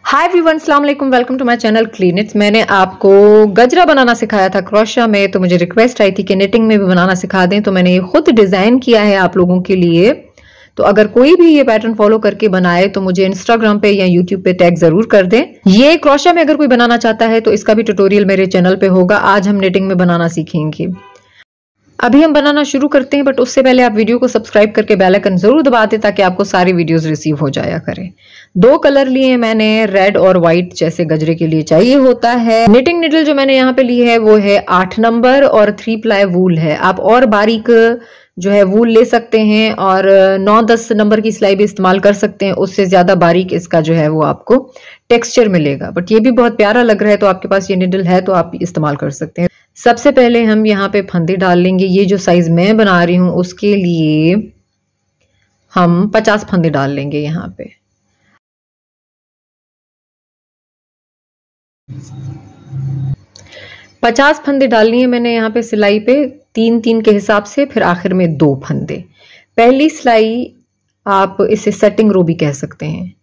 Hi everyone, अस्सलाम वालेकुम, welcome to my channel क्लीनिट्स। मैंने आपको गजरा बनाना सिखाया था क्रोशा में, तो मुझे रिक्वेस्ट आई थी कि निटिंग में भी बनाना सिखा दें, तो मैंने ये खुद डिजाइन किया है आप लोगों के लिए। तो अगर कोई भी ये पैटर्न फॉलो करके बनाए तो मुझे इंस्टाग्राम पे या यूट्यूब पे टैग जरूर कर दें। ये क्रोशा में अगर कोई बनाना चाहता है तो इसका भी ट्यूटोरियल मेरे चैनल पे होगा। आज हम निटिंग में बनाना सीखेंगे। अभी हम बनाना शुरू करते हैं, बट उससे पहले आप वीडियो को सब्सक्राइब करके बेल आइकन जरूर दबा दें ताकि आपको सारी वीडियोस रिसीव हो जाया करें। 2 कलर लिए मैंने, रेड और व्हाइट, जैसे गजरे के लिए चाहिए होता है। निटिंग निडल जो मैंने यहाँ पे ली है वो है 8 नंबर और 3 प्लाई वूल है। आप और बारीक जो है वूल ले सकते हैं और 9-10 नंबर की सिलाई भी इस्तेमाल कर सकते हैं। उससे ज्यादा बारीक इसका जो है वो आपको टेक्सचर मिलेगा, बट ये भी बहुत प्यारा लग रहा है, तो आपके पास ये निडल है तो आप इस्तेमाल कर सकते हैं। सबसे पहले हम यहाँ पे फंदे डाल लेंगे। ये जो साइज मैं बना रही हूं उसके लिए हम 50 फंदे डाल लेंगे। यहाँ पे 50 फंदे डालनी है मैंने यहाँ पे सिलाई पे 3-3 के हिसाब से, फिर आखिर में 2 फंदे। पहली सिलाई आप इसे सेटिंग रो भी कह सकते हैं।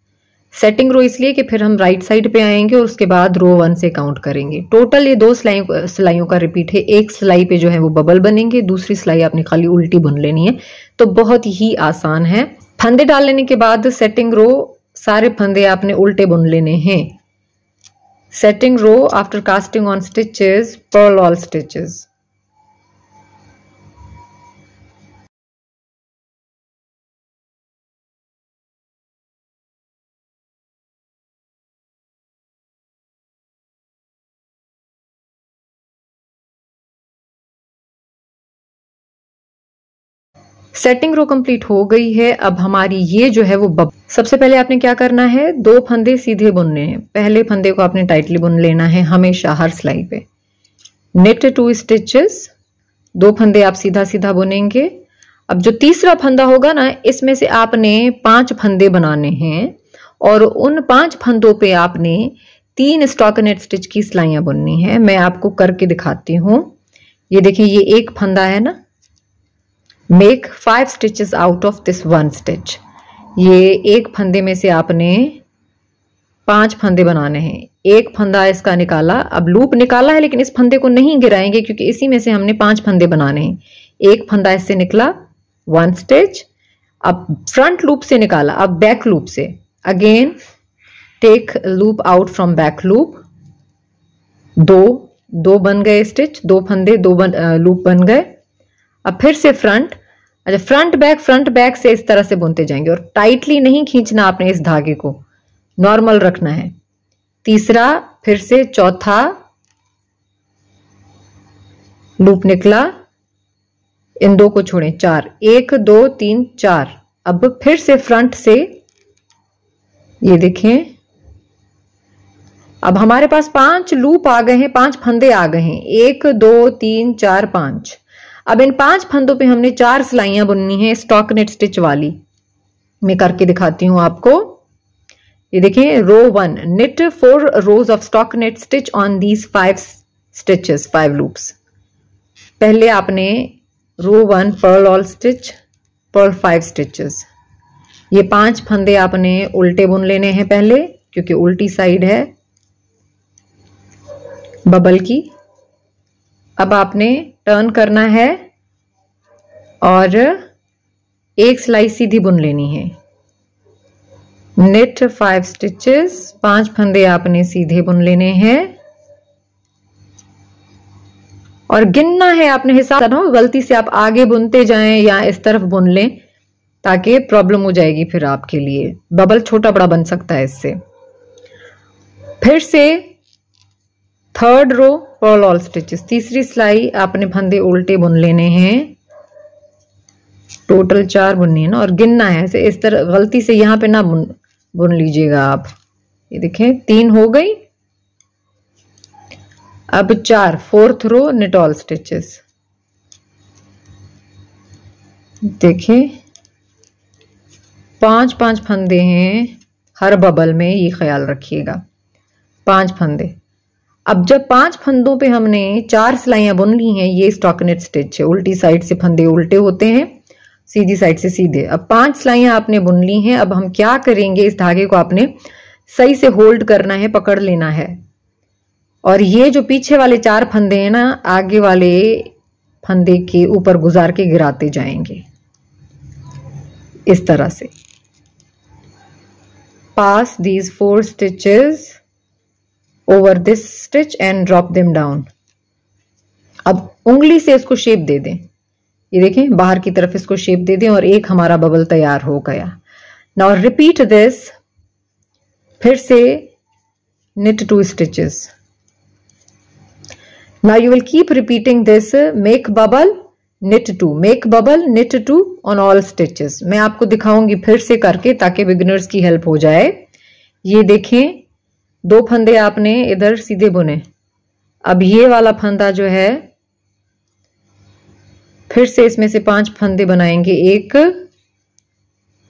सेटिंग रो इसलिए कि फिर हम राइट साइड पे आएंगे और उसके बाद रो 1 से काउंट करेंगे। टोटल ये 2 सिलाइयों का रिपीट है। एक सिलाई पे जो है वो बबल बनेंगे, दूसरी सिलाई आपने खाली उल्टी बुन लेनी है। तो बहुत ही आसान है। फंदे डाल लेने के बाद सेटिंग रो, सारे फंदे आपने उल्टे बुन लेने हैं। Setting row after casting on stitches, purl all stitches. Setting row complete हो गई है। अब हमारी ये जो है वो सबसे पहले आपने क्या करना है, 2 फंदे सीधे बुनने हैं। पहले फंदे को आपने टाइटली बुन लेना है हमेशा हर सिलाई पे। नेट 2 स्टिचेस, 2 फंदे आप सीधा सीधा बुनेंगे। अब जो तीसरा फंदा होगा ना, इसमें से आपने 5 फंदे बनाने हैं और उन 5 फंदों पे आपने 3 स्टॉकिनेट स्टिच की सिलाइयां बुननी है। मैं आपको करके दिखाती हूँ। ये देखिए, ये एक फंदा है ना। Make 5 stitches out of this 1 stitch. ये एक फंदे में से आपने 5 फंदे बनाने हैं। एक फंदा इसका निकाला, अब लूप निकाला है लेकिन इस फंदे को नहीं गिराएंगे क्योंकि इसी में से हमने 5 फंदे बनाने हैं। एक फंदा इससे निकला, 1 स्टिच। अब फ्रंट लूप से निकाला, अब बैक लूप से again take loop out from back loop. 2 बन गए स्टिच, 2 फंदे, 2 लूप बन गए। अब फिर से फ्रंट, अच्छा फ्रंट बैक से इस तरह से बुनते जाएंगे और टाइटली नहीं खींचना आपने, इस धागे को नॉर्मल रखना है। तीसरा, फिर से चौथा लूप निकला, इन 2 को छोड़ें, 4, 1 2 3 4। अब फिर से फ्रंट से, ये देखें, अब हमारे पास 5 लूप आ गए हैं, 5 फंदे आ गए हैं। 1 2 3 4 5। अब इन 5 फंदों पे हमने 4 सिलाइयां बुननी है स्टॉकिनेट स्टिच वाली। मैं करके दिखाती हूं आपको। ये देखें, रो 1, knit 4 rows of stockinette stitch on these 5 stitches, 5 loops। पहले आपने row 1 purl all stitch, purl 5 stitches. ये 5 फंदे आपने उल्टे बुन लेने हैं पहले, क्योंकि उल्टी साइड है बबल की। अब आपने टर्न करना है और एक सिलाई सीधी बुन लेनी है। नेट 5 स्टिचेस, 5 फंदे आपने सीधे बुन लेने हैं और गिनना है आपने हिसाब से। गलती से आप आगे बुनते जाएं या इस तरफ बुन लें ताकि प्रॉब्लम हो जाएगी फिर आपके लिए। बबल छोटा बड़ा बन सकता है इससे। फिर से 3rd रो पर्ल ऑल स्टिचेस, तीसरी सिलाई आपने फंदे उल्टे बुन लेने हैं। टोटल 4 बुननी है ना, और गिनना है ऐसे, इस तरह गलती से यहां पे ना बुन लीजिएगा आप। ये देखें, 3 हो गई। अब 4, 4th रो knit all स्टिचेस। देखें, 5 फंदे हैं हर बबल में, ये ख्याल रखिएगा, 5 फंदे। अब जब 5 फंदों पे हमने 4 सिलाइयां बुन ली हैं, ये स्टॉकिनेट स्टिच है। उल्टी साइड से फंदे उल्टे होते हैं, सीधी साइड से सीधे। अब 5 सिलाइयां आपने बुन ली हैं। अब हम क्या करेंगे, इस धागे को आपने सही से होल्ड करना है, पकड़ लेना है। और ये जो पीछे वाले 4 फंदे हैं ना, आगे वाले फंदे के ऊपर गुजार के गिराते जाएंगे इस तरह से। Pass these 4 stitches over this stitch and drop them down. अब उंगली से इसको शेप दे दें, ये देखें बाहर की तरफ इसको शेप दे दें और एक हमारा बबल तैयार हो गया। नाउ रिपीट दिस, फिर से knit 2 stitches. Now you will keep repeating this, make bubble, knit 2, make bubble, knit 2 on all stitches. मैं आपको दिखाऊंगी फिर से करके ताकि बिगिनर्स की हेल्प हो जाए। ये देखें 2 फंदे आपने इधर सीधे बुने, अब ये वाला फंदा जो है फिर से इसमें से 5 फंदे बनाएंगे, 1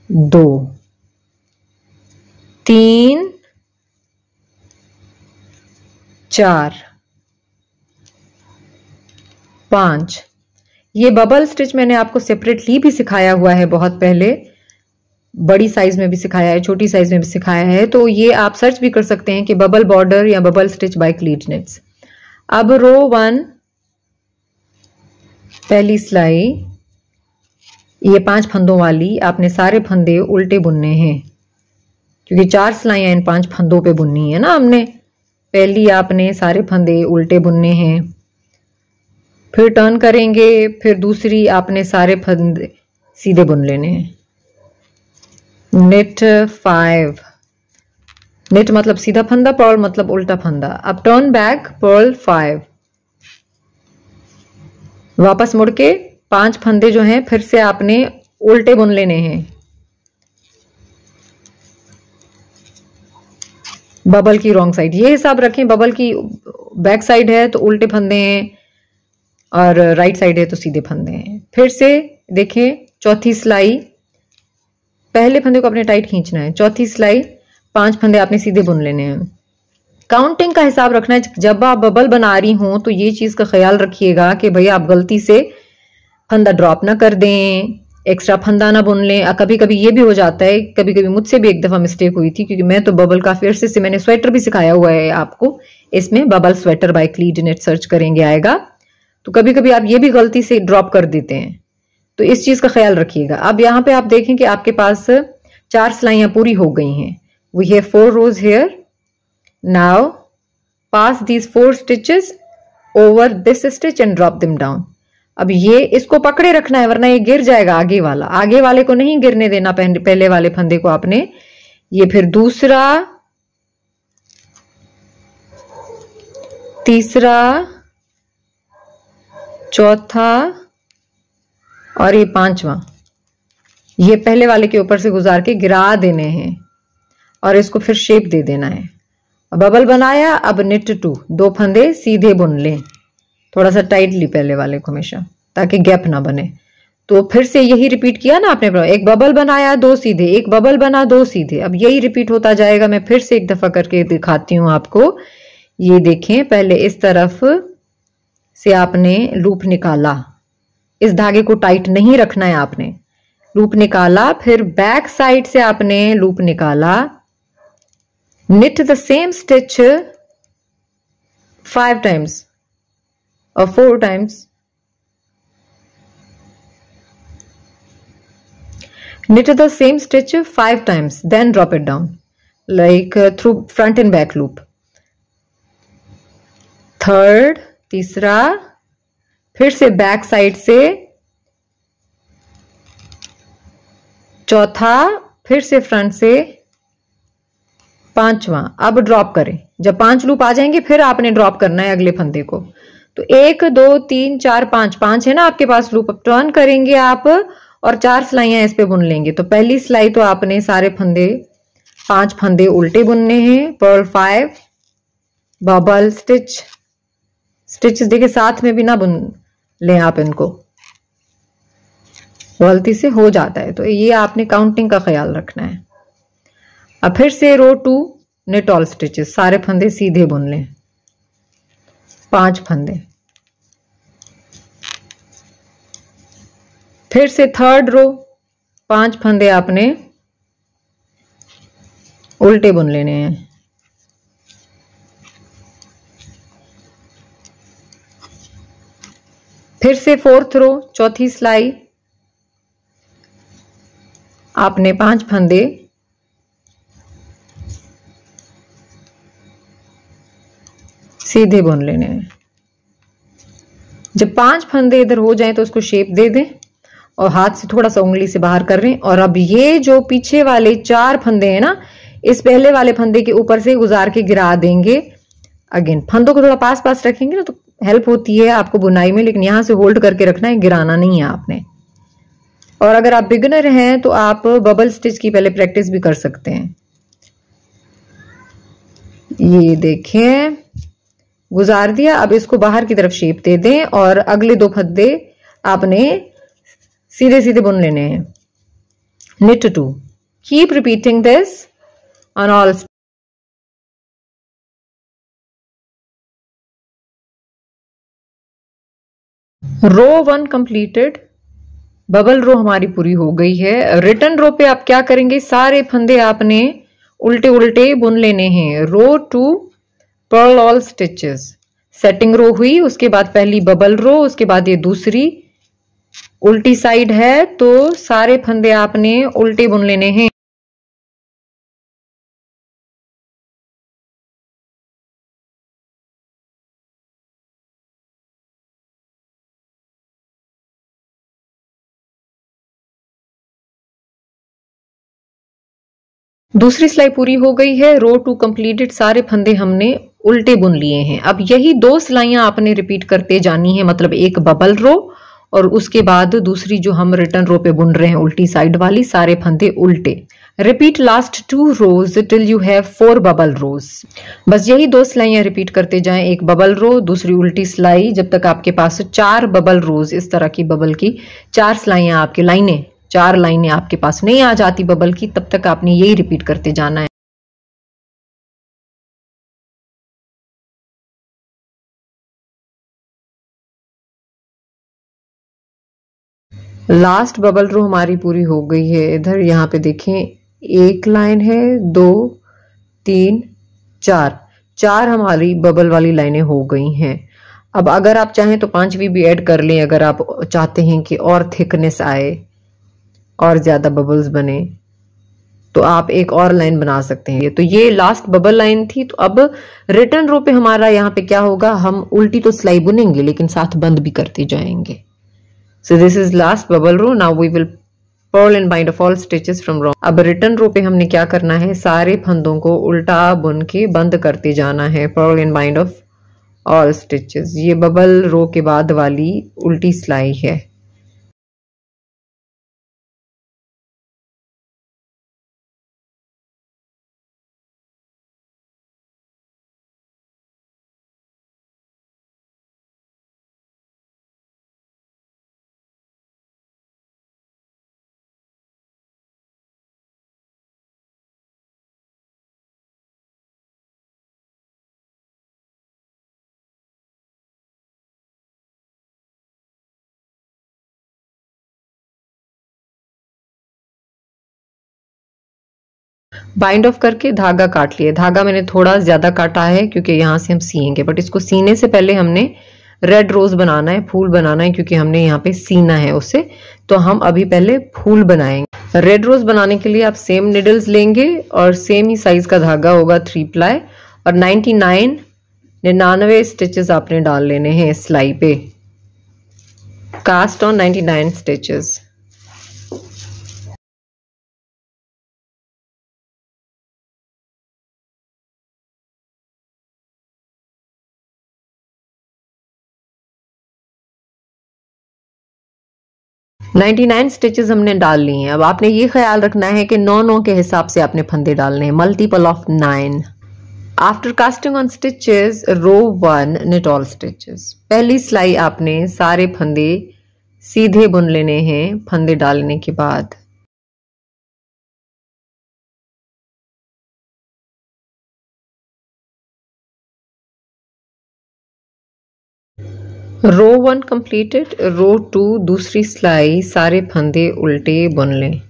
2 3 4 5। ये बबल स्टिच मैंने आपको सेपरेटली भी सिखाया हुआ है बहुत पहले, बड़ी साइज में भी सिखाया है, छोटी साइज में भी सिखाया है, तो ये आप सर्च भी कर सकते हैं कि बबल बॉर्डर या बबल स्टिच बाय क्लीटनेट्स। अब रो 1 पहली सिलाई, ये 5 फंदों वाली आपने सारे फंदे उल्टे बुनने हैं क्योंकि 4 सिलाइयां इन 5 फंदों पे बुननी है ना हमने। पहली आपने सारे फंदे उल्टे बुनने हैं, फिर टर्न करेंगे, फिर दूसरी आपने सारे फंदे सीधे बुन लेने हैं। knit 5, knit मतलब सीधा फंदा, पर्ल मतलब उल्टा फंदा। अब टर्न बैक, पर्ल 5, वापस मुड़ के 5 फंदे जो हैं फिर से आपने उल्टे बुन लेने हैं। बबल की रॉन्ग साइड, ये हिसाब रखें, बबल की बैक साइड है तो उल्टे फंदे हैं और राइट साइड है तो सीधे फंदे हैं। फिर से देखें चौथी सिलाई, पहले फंदे को आपने टाइट खींचना है, चौथी सिलाई 5 फंदे आपने सीधे बुन लेने हैं। काउंटिंग का हिसाब रखना है, जब आप बबल बना रही हों तो ये चीज का ख्याल रखिएगा कि भैया आप गलती से फंदा ड्रॉप ना कर दें, एक्स्ट्रा फंदा ना बुन लें। कभी कभी ये भी हो जाता है, कभी कभी मुझसे भी एक दफा मिस्टेक हुई थी क्योंकि मैं तो बबल काफी अरसे से, मैंने स्वेटर भी सिखाया हुआ है आपको, इसमें बबल स्वेटर बाय क्लीटनेट सर्च करेंगे आएगा, तो कभी कभी आप ये भी गलती से ड्रॉप कर देते हैं, तो इस चीज का ख्याल रखिएगा। अब यहाँ पे आप देखें कि आपके पास 4 सिलाइयां पूरी हो गई हैं। We have 4 rows here. Now pass these 4 stitches over this stitch and drop them down. अब ये इसको पकड़े रखना है वरना ये गिर जाएगा, आगे वाले को नहीं गिरने देना, पहले वाले फंदे को आपने। ये फिर दूसरा, तीसरा, चौथा और ये 5वां, ये पहले वाले के ऊपर से गुजार के गिरा देने हैं और इसको फिर शेप दे देना है। बबल बनाया, अब knit 2, 2 फंदे सीधे बुन लें, थोड़ा सा टाइटली पहले वाले को हमेशा, ताकि गैप ना बने। तो फिर से यही रिपीट किया ना आपने, एक बबल बनाया 2 सीधे, एक बबल बना 2 सीधे, अब यही रिपीट होता जाएगा। मैं फिर से एक दफा करके दिखाती हूं आपको। ये देखें, पहले इस तरफ से आपने लूप निकाला, इस धागे को टाइट नहीं रखना है आपने, लूप निकाला, फिर बैक साइड से आपने लूप निकाला, knit the same stitch 5 times or 4 times. Knit the same stitch 5 times, then drop it down like through front and back loop. Third, तीसरा, फिर से बैक साइड से चौथा, फिर से फ्रंट से 5वां। अब ड्रॉप करें, जब 5 लूप आ जाएंगे फिर आपने ड्रॉप करना है अगले फंदे को। तो 1 2 3 4 5 है ना आपके पास लूप। अब टर्न करेंगे आप और 4 सिलाइयां इस पे बुन लेंगे। तो पहली सिलाई तो आपने सारे फंदे 5 फंदे उल्टे बुनने हैं, पर्ल 5, बबल स्टिचेस देखिए साथ में भी ना बुन लें आप, इनको गलती से हो जाता है, तो ये आपने काउंटिंग का ख्याल रखना है। अब फिर से रो 2 knit all stitches, सारे फंदे सीधे बुन लें, 5 फंदे। फिर से थर्ड रो 5 फंदे आपने उल्टे बुन लेने हैं। फिर से 4th रो, चौथी सिलाई, आपने 5 फंदे सीधे बुन लेने हैं। जब 5 फंदे इधर हो जाएं तो उसको शेप दे दें और हाथ से थोड़ा सा उंगली से बाहर कर लें। और अब ये जो पीछे वाले 4 फंदे हैं ना, इस पहले वाले फंदे के ऊपर से गुजार के गिरा देंगे। अगेन फंदों को थोड़ा पास पास रखेंगे ना तो हेल्प होती है आपको बुनाई में, लेकिन यहां से होल्ड करके रखना है, गिराना नहीं है आपने। और अगर आप बिगिनर हैं तो आप बबल स्टिच की पहले प्रैक्टिस भी कर सकते हैं। ये देखें, गुजार दिया। अब इसको बाहर की तरफ शेप दे दें और अगले 2 फंदे आपने सीधे सीधे बुन लेने हैं। knit 2, keep repeating this on all। Row 1 completed, bubble row हमारी पूरी हो गई है। रिटर्न रो पे आप क्या करेंगे, सारे फंदे आपने उल्टे उल्टे बुन लेने हैं। रो 2 पर्ल ऑल स्टिचेस, सेटिंग रो हुई, उसके बाद पहली बबल रो, उसके बाद ये दूसरी उल्टी साइड है, तो सारे फंदे आपने उल्टे बुन लेने हैं। दूसरी सिलाई पूरी हो गई है। रो 2 कंप्लीटेड, सारे फंदे हमने उल्टे बुन लिए हैं। अब यही 2 सिलाइयां आपने रिपीट करते जानी है, मतलब एक बबल रो और उसके बाद दूसरी जो हम रिटर्न रो पे बुन रहे हैं उल्टी साइड वाली, सारे फंदे उल्टे। Repeat last 2 rows till you have 4 bubble rows. बस यही 2 सिलाइयां रिपीट करते जाएं, एक बबल रो, दूसरी उल्टी सिलाई, जब तक आपके पास 4 बबल रोज, इस तरह की बबल की 4 सिलाइयां, आपकी लाइनें 4 लाइनें आपके पास नहीं आ जाती बबल की, तब तक आपने यही रिपीट करते जाना है। लास्ट बबल रो हमारी पूरी हो गई है। इधर यहाँ पे देखें, एक लाइन है, 2 3 4, 4 हमारी बबल वाली लाइनें हो गई हैं। अब अगर आप चाहें तो 5वीं भी ऐड कर लें, अगर आप चाहते हैं कि और थिकनेस आए और ज्यादा बबल्स बने तो आप एक और लाइन बना सकते हैं। तो ये लास्ट बबल लाइन थी। तो अब रिटर्न रो पे हमारा यहाँ पे क्या होगा, हम उल्टी तो सिलाई बुनेंगे लेकिन साथ बंद भी करते जाएंगे। So this is last bubble row. Now we will purl and bind off all stitches from row. अब रिटर्न रो पे हमने क्या करना है, सारे फंदों को उल्टा बुन के बंद करते जाना है। Perl and bind off all stitches, ये बबल रो के बाद वाली उल्टी सिलाई है। बाइंड ऑफ करके धागा काट लिया। धागा मैंने थोड़ा ज्यादा काटा है क्योंकि यहाँ से हम सीएंगे, बट इसको सीने से पहले हमने रेड रोज बनाना है, फूल बनाना है, क्योंकि हमने यहाँ पे सीना है उसे। तो हम अभी पहले फूल बनाएंगे। रेड रोज बनाने के लिए आप सेम निडल्स लेंगे और सेम ही साइज का धागा होगा 3 प्लाई, और 99 स्टिचेस आपने डाल लेने हैं सिलाई पे। Cast on 99 stitches. 99 स्टिचेस हमने डाल ली हैं। अब आपने ये ख्याल रखना है कि 9 के हिसाब से आपने फंदे डालने हैं, multiple of 9। After casting on stitches, row 1 knit all stitches. पहली सिलाई आपने सारे फंदे सीधे बुन लेने हैं फंदे डालने के बाद। रो 1 कंप्लीटेड। रो 2 दूसरी सिलाई, सारे फंदे उल्टे बुन लें।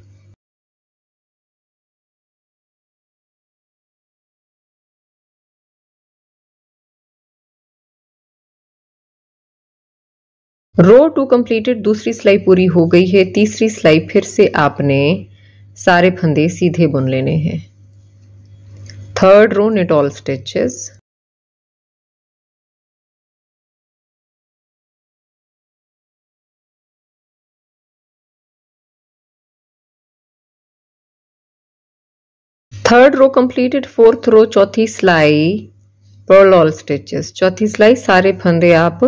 रो 2 कंप्लीटेड, दूसरी सिलाई पूरी हो गई है। तीसरी सिलाई फिर से आपने सारे फंदे सीधे बुन लेने हैं। Third row knit all stitches। Third row completed, fourth row चौथी सिलाई पर्ल ऑल स्टिचेस। चौथी सिलाई सारे फंदे आप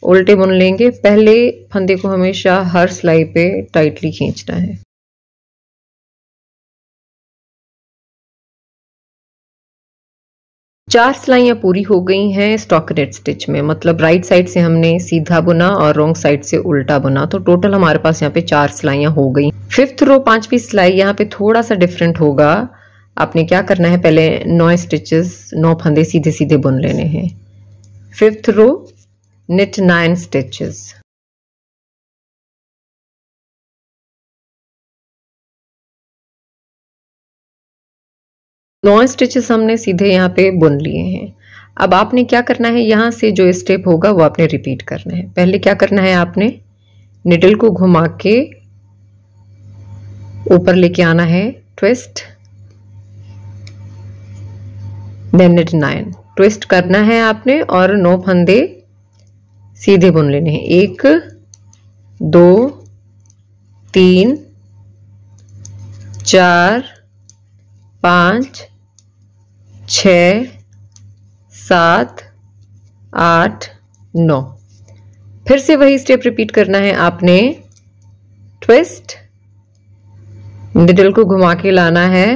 उल्टे बुन लेंगे। पहले फंदे को हमेशा हर सिलाई पे टाइटली खींचना है। चार सिलाइयां पूरी हो गई हैं स्टॉकनेट स्टिच में, मतलब राइट साइड से हमने सीधा बुना और रॉन्ग साइड से उल्टा बुना, तो टोटल हमारे पास यहाँ पे 4 सिलाइयां हो गई। फिफ्थ रो 5वीं सिलाई यहाँ पे थोड़ा सा डिफरेंट होगा। आपने क्या करना है, पहले 9 स्टिचेस 9 फंदे सीधे सीधे बुन लेने हैं। Fifth row knit 9 stitches। नौ स्टिचेस हमने सीधे यहाँ पे बुन लिए हैं। अब आपने क्या करना है, यहाँ से जो स्टेप होगा वो आपने रिपीट करना है। पहले क्या करना है, आपने निडल को घुमा के ऊपर लेके आना है, ट्विस्ट, देन knit 9 ट्विस्ट करना है आपने और 9 फंदे सीधे बुन लेने हैं। 1 2 3 4 5 6 7 8 9। फिर से वही स्टेप रिपीट करना है आपने, ट्विस्ट, निडल को घुमा के लाना है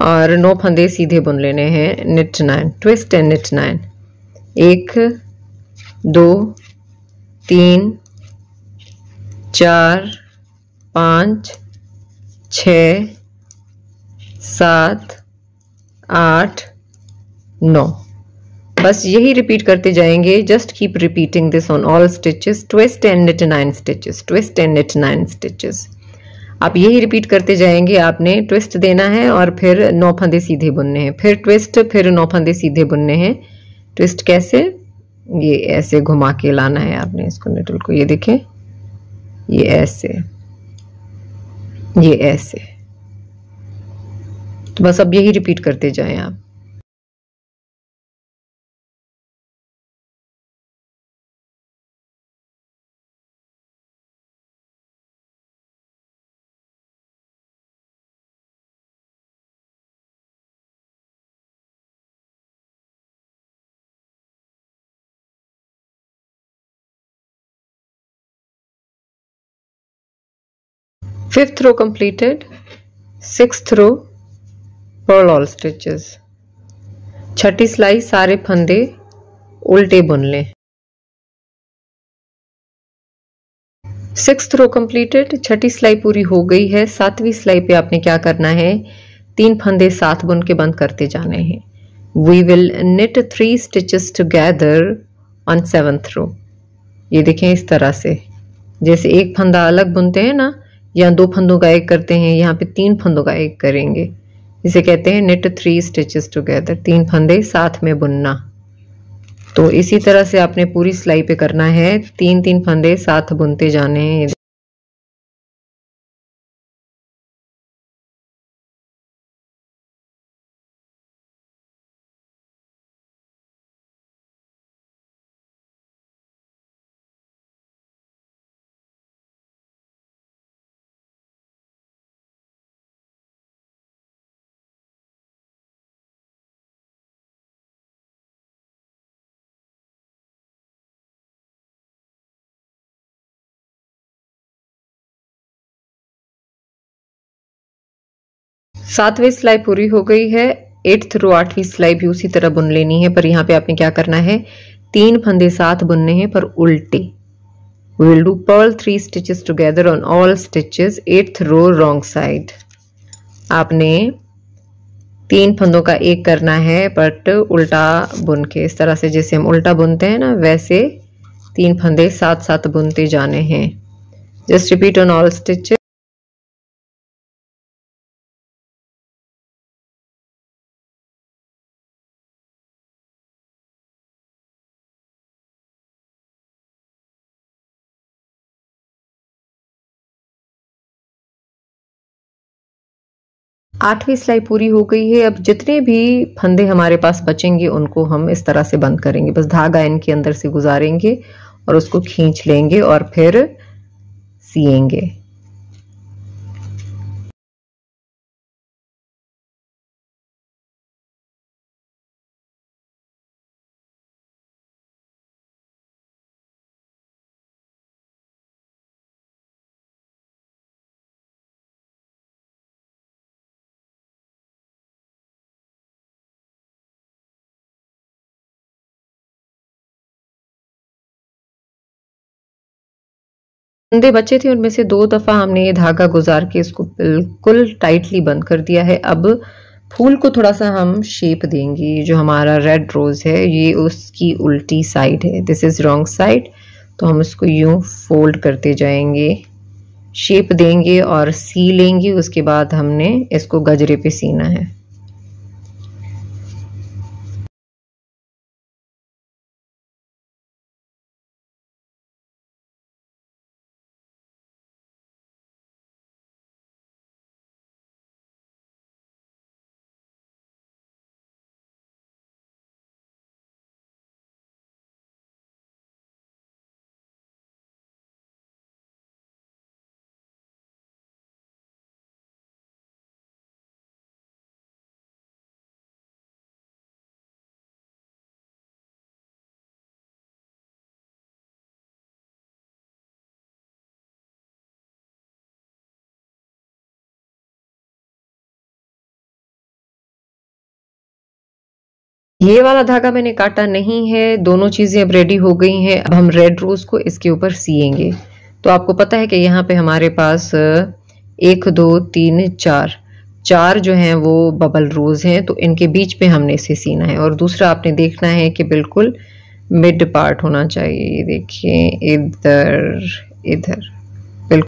और 9 फंदे सीधे बुन लेने हैं। knit 9 twist and knit 9। 1 2 3 4 5 6 7 8 9। बस यही रिपीट करते जाएंगे। Just keep repeating this on all stitches, twist and knit 9 stitches, twist and knit 9 stitches. आप यही रिपीट करते जाएंगे। आपने ट्विस्ट देना है और फिर 9 फंदे सीधे बुनने हैं, फिर ट्विस्ट, फिर 9 फंदे सीधे बुनने हैं। ट्विस्ट कैसे, ये ऐसे घुमा के लाना है आपने इसको, निडल को, ये देखें, ये ऐसे, ये ऐसे। तो बस अब यही रिपीट करते जाएं आप। फिफ्थ रो कंप्लीटेड, सिक्स्थ रो पर्ल ऑल स्टिचेस। छठी सिलाई सारे फंदे उल्टे बुन लें। सिक्स्थ रो कंप्लीटेड, छठी सिलाई पूरी हो गई है। 7वीं सिलाई पे आपने क्या करना है, 3 फंदे साथ बुन के बंद करते जाने हैं। We will knit 3 stitches together on 7th row. ये देखें इस तरह से, जैसे एक फंदा अलग बुनते हैं ना, या 2 फंदों का एक करते हैं, यहाँ पे 3 फंदों का एक करेंगे। इसे कहते हैं knit 3 स्टिचेस टुगेदर, 3 फंदे साथ में बुनना। तो इसी तरह से आपने पूरी सिलाई पे करना है, 3-3 फंदे साथ बुनते जाने हैं। सातवीं सिलाई पूरी हो गई है। 8th रो 8वीं सिलाई भी उसी तरह बुन लेनी है, पर यहाँ पे आपने क्या करना है, 3 फंदे साथ बुनने हैं पर उल्टे। We will do purl 3 stitches together on all stitches, 8th row wrong side। आपने 3 फंदों का एक करना है बट उल्टा बुन के, इस तरह से जैसे हम उल्टा बुनते हैं ना, वैसे 3 फंदे साथ साथ बुनते जाने हैं। Just repeat on all stitches. 8वीं सिलाई पूरी हो गई है। अब जितने भी फंदे हमारे पास बचेंगे उनको हम इस तरह से बंद करेंगे। बस धागा इनके अंदर से गुजारेंगे और उसको खींच लेंगे और फिर सिएंगे। फंदे बचे थे उनमें से 2 दफा हमने ये धागा गुजार के इसको बिल्कुल टाइटली बंद कर दिया है। अब फूल को थोड़ा सा हम शेप देंगे। जो हमारा रेड रोज है ये उसकी उल्टी साइड है, दिस इज रॉन्ग साइड, तो हम इसको यूं फोल्ड करते जाएंगे, शेप देंगे और सी लेंगे। उसके बाद हमने इसको गजरे पे सीना है। ये वाला धागा मैंने काटा नहीं है। दोनों चीजें अब रेडी हो गई हैं। अब हम रेड रोज को इसके ऊपर सिएंगे। तो आपको पता है कि यहाँ पे हमारे पास 1 2 3 4 जो हैं वो बबल रोज हैं, तो इनके बीच पे हमने इसे सीना है। और दूसरा आपने देखना है कि बिल्कुल मिड पार्ट होना चाहिए। ये देखिए, इधर इधर बिल्कुल।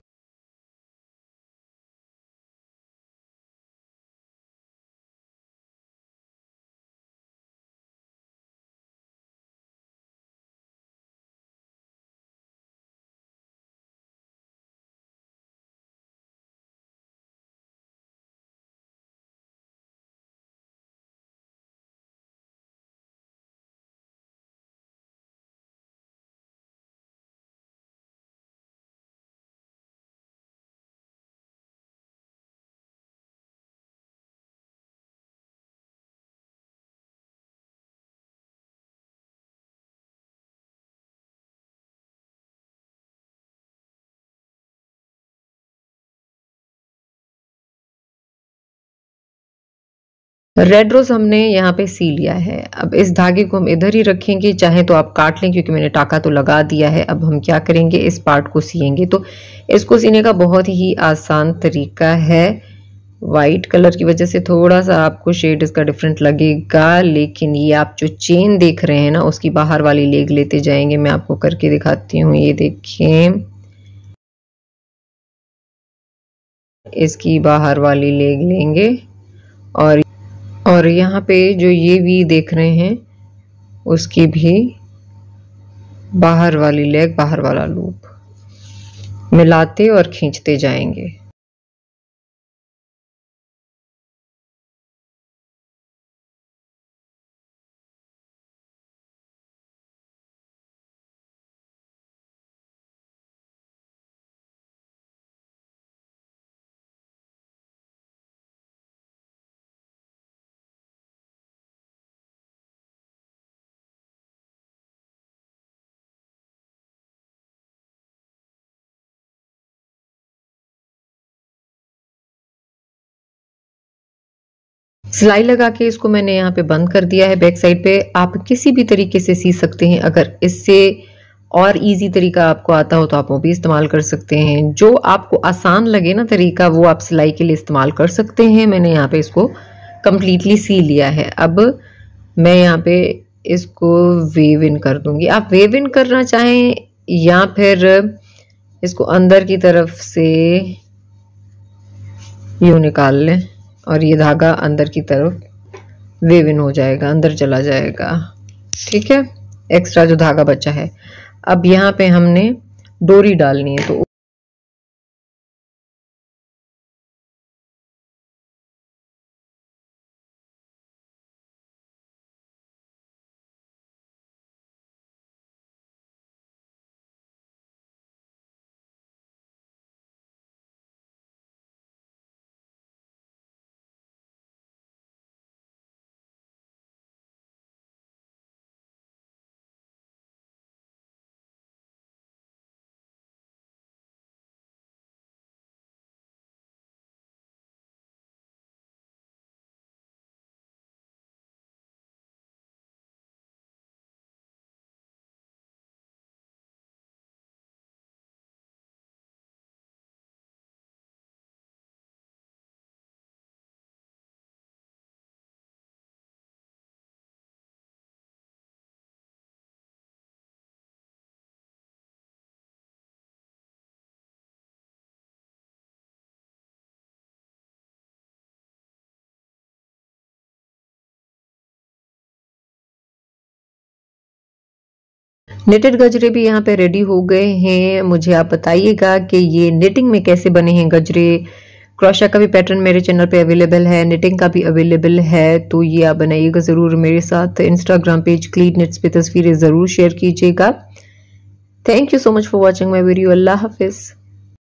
रेड रोज हमने यहाँ पे सी लिया है। अब इस धागे को हम इधर ही रखेंगे, चाहे तो आप काट लें क्योंकि मैंने टाका तो लगा दिया है। अब हम क्या करेंगे, इस पार्ट को सिएंगे। तो इसको सीने का बहुत ही आसान तरीका है। वाइट कलर की वजह से थोड़ा सा आपको शेड इसका डिफरेंट लगेगा, लेकिन ये आप जो चेन देख रहे हैं ना उसकी बाहर वाली लेग लेते जाएंगे। मैं आपको करके दिखाती हूँ, ये देखें, इसकी बाहर वाली लेग लेंगे और यहाँ पे जो ये वी देख रहे हैं उसकी भी बाहर वाली लेग, बाहर वाला लूप मिलाते और खींचते जाएंगे। सिलाई लगा के इसको मैंने यहाँ पे बंद कर दिया है। बैक साइड पे आप किसी भी तरीके से सी सकते हैं। अगर इससे और इजी तरीका आपको आता हो तो आप वो भी इस्तेमाल कर सकते हैं। जो आपको आसान लगे ना तरीका, वो आप सिलाई के लिए इस्तेमाल कर सकते हैं। मैंने यहाँ पे इसको कंप्लीटली सी लिया है। अब मैं यहाँ पे इसको वेव इन कर दूंगी। आप वेव इन करना चाहें या फिर इसको अंदर की तरफ से यूं निकाल लें और ये धागा अंदर की तरफ वेव इन हो जाएगा, अंदर चला जाएगा। ठीक है, एक्स्ट्रा जो धागा बचा है। अब यहाँ पे हमने डोरी डालनी है, तो निटेड गजरे भी यहाँ पे रेडी हो गए हैं। मुझे आप बताइएगा कि ये निटिंग में कैसे बने हैं गजरे। क्रोशा का भी पैटर्न मेरे चैनल पे अवेलेबल है, निटिंग का भी अवेलेबल है, तो ये आप बनाइएगा ज़रूर। मेरे साथ इंस्टाग्राम पेज क्लीन निट्स पे तस्वीरें ज़रूर शेयर कीजिएगा। Thank you so much for watching my video. अल्लाह हाफिज़।